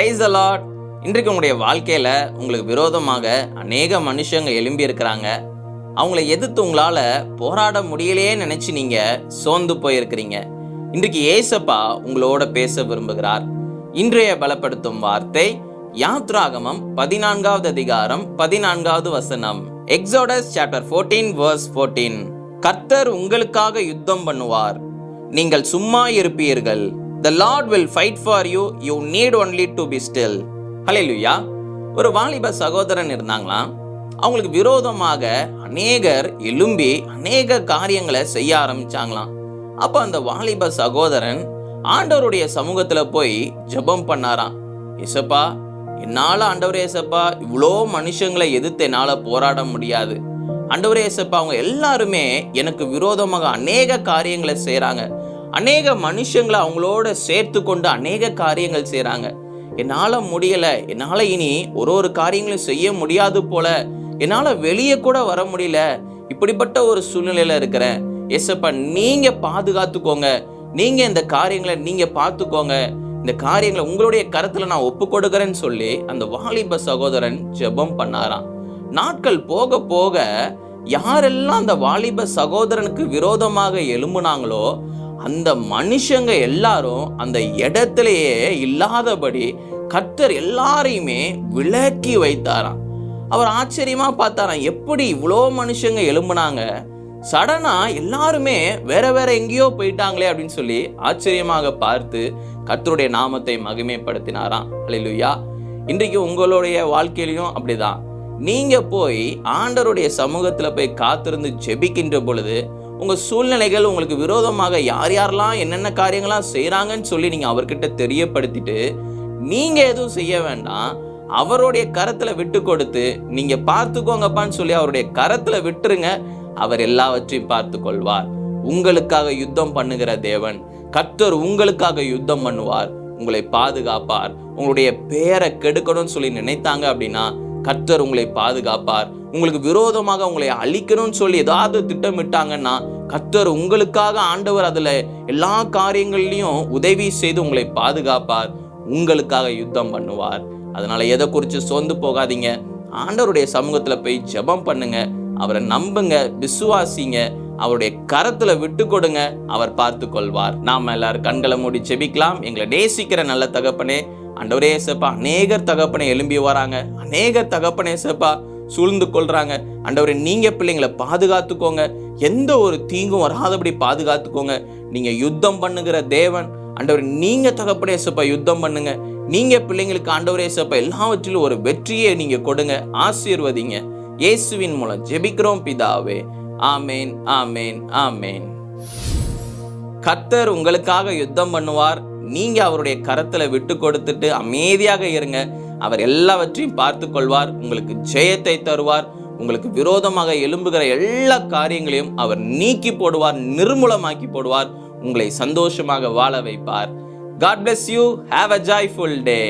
Praise the Lord. இன்றைக்கு உங்களுடைய வாழ்க்கையில உங்களுக்கு விரோதமாக அநேக மனுஷங்க எழும்பி இருக்கிறாங்க. அவங்களை எதிர்த்து உங்களால போராட முடியலையே நினைச்சு நீங்க சோர்ந்து போயிருக்கிறீங்க. இன்றைக்கு ஏசப்பா உங்களோட பேச விரும்புகிறார். இன்றைய பலப்படுத்தும் வார்த்தை யாத்ராகமம் 14வது அதிகாரம் 14வது வசனம். Exodus chapter 14 verse 14. கர்த்தர் உங்களுக்காக யுத்தம் பண்ணுவார், நீங்கள் சும்மா இருப்பீர்கள். The Lord will fight for you, you need only to be still. ஹல்லேலூயா. ஒரு வாலிப சகோதரன் இருந்தாங்களாம். அவங்களுக்கு விரோதமாக அநேகர் எழும்பி அநேக காரியங்களை செய்ய ஆரம்பிச்சாங்களாம். அப்ப அந்த வாலிப சகோதரன் ஆண்டவருடைய சமூகத்துல போய் ஜெபம் பண்ணாராம். ஏசப்பா, என்னால ஆண்டவரே ஏசப்பா இவ்வளோ மனுஷங்களை எதிர்த்து என்னால போராட முடியாது. ஆண்டவரே ஏசப்பா, அவங்க எல்லாருமே எனக்கு விரோதமாக அநேக காரியங்களை செய்யறாங்க. அநேக மனுஷங்களை அவங்களோட சேர்த்து கொண்டு அநேக காரியங்கள் செய்யறாங்க. என்னால முடியல, என்னால இனி ஒரு காரியங்களும் செய்ய முடியாது போல, என்னால வெளியே கூட வர முடியல, இப்படிப்பட்ட ஒரு சூழ்நிலையில இருக்கிறேன். ஏசப்பா, நீங்க பாதுகாத்துக்கோங்க, நீங்க இந்த காரியங்களை நீங்க பார்த்துக்கோங்க, இந்த காரியங்களை உங்களுடைய கருத்துல நான் ஒப்பு கொடுக்கிறேன்னு சொல்லி அந்த வாலிப சகோதரன் ஜெபம் பண்ணாராம். நாட்கள் போக போக யாரெல்லாம் அந்த வாலிப சகோதரனுக்கு விரோதமாக எழும்புனாங்களோ அந்த மனுஷங்க எல்லாரும் அந்த இடத்திலேயே இல்லாதபடி கர்த்தர் எல்லாரையுமே விலக்கி வைத்தாராம். அவர் ஆச்சரியமா பார்த்தாராம், எப்படி இவ்வளோ மனுஷங்க எழும்புனாங்க, சடனா எல்லாருமே வேற வேற எங்கேயோ போயிட்டாங்களே அப்படின்னு சொல்லி ஆச்சரியமாக பார்த்து கர்த்தருடைய நாமத்தை மகிமைப்படுத்தினாராம். ஹல்லேலூயா. இன்றைக்கு உங்களுடைய வாழ்க்கையிலையும் அப்படிதான். நீங்க போய் ஆண்டவருடைய சமூகத்துல போய் காத்திருந்து ஜெபிக்கின்ற பொழுது உங்க சூழ்நிலைகள் உங்களுக்கு விரோதமாக யார் யாரெல்லாம் என்னென்ன காரியங்கள்லாம் செய்யறாங்கன்னு சொல்லி நீங்க அவர்கிட்ட தெரியப்படுத்திட்டு நீங்க எதுவும் செய்ய வேண்டாம், அவருடைய கரத்துல விட்டு கொடுத்து நீங்க பார்த்துக்கோங்கப்பான்னு சொல்லி அவருடைய கரத்துல விட்டுருங்க. அவர் எல்லாவற்றையும் பார்த்து கொள்வார். உங்களுக்காக யுத்தம் பண்ணுகிற தேவன் கர்த்தர் உங்களுக்காக யுத்தம் பண்ணுவார், உங்களை பாதுகாப்பார். உங்களுடைய பேரை கெடுக்கணும்னு சொல்லி நினைத்தாங்க அப்படின்னா கர்த்தர் உங்களை பாதுகாப்பார். உங்களுக்கு விரோதமாக உங்களை அழிக்கணும்னு சொல்லி ஏதாவது திட்டமிட்டாங்கன்னா கர்த்தர் உங்களுக்காக ஆண்டவர் அதுல எல்லா காரியங்கள்லயும் உதவி செய்து உங்களை பாதுகாப்பார், உங்களுக்காக யுத்தம் பண்ணுவார். அதனால எதை குறித்து சோர்ந்து போகாதீங்க. ஆண்டவருடைய சமூகத்துல போய் ஜெபம் பண்ணுங்க, அவரை நம்புங்க, விசுவாசிங்க, அவருடைய கரத்துல விட்டு கொடுங்க, அவர் பார்த்து கொள்வார். நாம எல்லாரும் கண்களை மூடி ஜெபிக்கலாம். எங்களை நேசிக்கிற நல்ல தகப்பனே, ஆண்டவரே ஏசப்பா, அநேகர் தகப்பனை எழும்பி வராங்க, அநேகர் தகப்பனே ஏசப்பா சூழ்ந்து கொள்றாங்க. ஆண்டவரே, நீங்க பிள்ளைங்களை பாதுகாத்துக்கோங்க, எந்த ஒரு தீங்கும் வராதபடி பாதுகாத்துக்கோங்க. நீங்க யுத்தம் பண்ணுகிற தேவன். ஆண்டவரே, நீங்க தகப்பனே ஏசப்பா யுத்தம் பண்ணுங்க. நீங்க பிள்ளைங்களுக்கு ஆண்டவரே ஏசப்பா எல்லாவற்றிலும் ஒரு வெற்றியை நீங்க கொடுங்க, ஆசீர்வதிங்க. இயேசுவின் மூலம் ஜெபிக்கிறோம் பிதாவே. ஆமேன், ஆமேன், ஆமேன். கர்த்தர் உங்களுக்காக யுத்தம் பண்ணுவார். நீங்க அவருடைய கரத்துல விட்டு கொடுத்துட்டு அமைதியாக இருங்க. அவர் எல்லாவற்றையும் பார்த்து கொள்வார், உங்களுக்கு ஜெயத்தை தருவார். உங்களுக்கு விரோதமாக எழும்புகிற எல்லா காரியங்களையும் அவர் நீக்கி போடுவார், நிர்மூலமாக்கி போடுவார். உங்களை சந்தோஷமாக வாழ வைப்பார். God bless you. Have a joyful day.